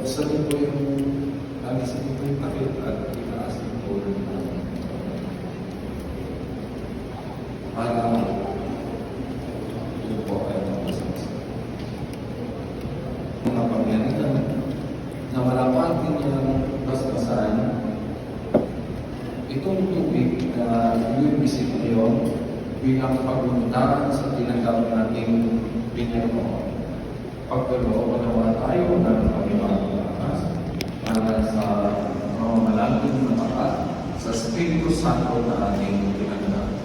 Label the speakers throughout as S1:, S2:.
S1: gusto niyo po yung alisin niyo po yung takip at itaas niyo po yung para yun po ay mapasas. Mga pangyarihan na malapan din yung basbasan itong tubig na i-visit niyo bilang pagpunta sa tinatawag nating Panginoon. Pagkaloob naman tayo ng Panginoon para sa malaking na mata sa Espiritu Santo na ating pinagdaan.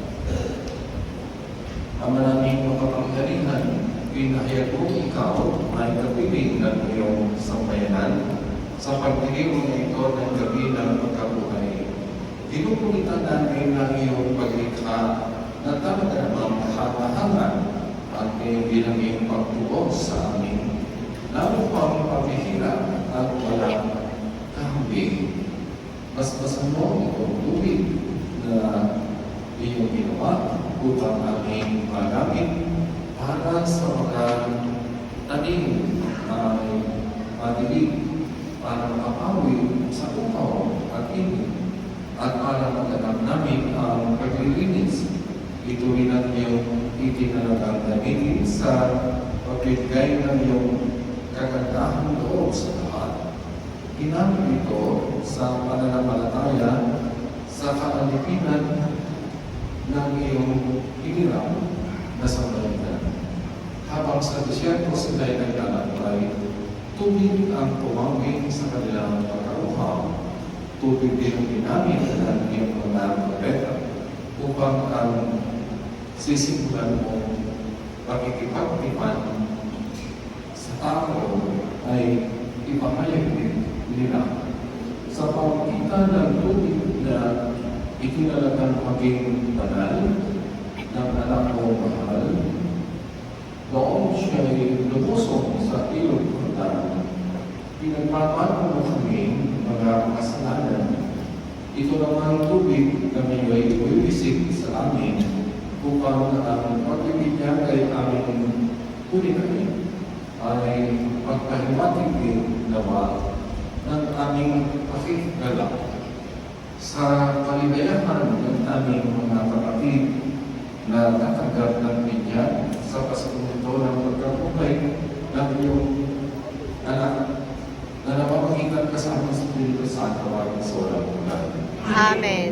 S1: Ang maraming makapangyarihan, pinahayag mo ikaw ay kapiling ng iyong sambayanan sa pagdiriwang na ito ng gabi ng pagkabuhay. Dinukulitan namin ng iyong paglikha na tama namang kahangahangan at bilang iyong pagtuos sa amin. Lalo pang pabihira at walang kahambing. Basbasan mo itong tubig na iyong ginawa upang aming magamit para sa mga tanim ay madilig para makapawi sa upaw at init at para maganap namin ang paglilinis. Ito rin ang iyong itinalagang gamitin sa pagbigay ng iyong kagandahang loob sa lahat. Ginamit ito sa pananampalataya sa kaalipinan ng iyong iniram na sambayanan. Habang sa disyerto sila'y naglalakbay, tubig ang tumawin sa kanilang pagkaruhaw. Tubig din ang ginamit ng iyong mga propeta upang ang sisimulan mo pakikipagtipan sa tao ay ipahayag din nila sa pamagitan ng tubig na itinalagang maging banal ng anak mo mahal. Noong siya'y lumusong sa ilog Jordan, pinagpapano mo kami mga kasalanan. Ito naman tubig na may iwiwisik sa amin upang ang pagbibigyan kay aming kunin ay pagpahiwatig din nawa ng aming pakikigalak sa kaligayahan ng aming mga kapatid na natanggap ng binyan sa pasapunto ng pagkabuhay ng iyong anak na napapakita kasama sa Espiritu Santo at sa walang hanggan.
S2: Amen.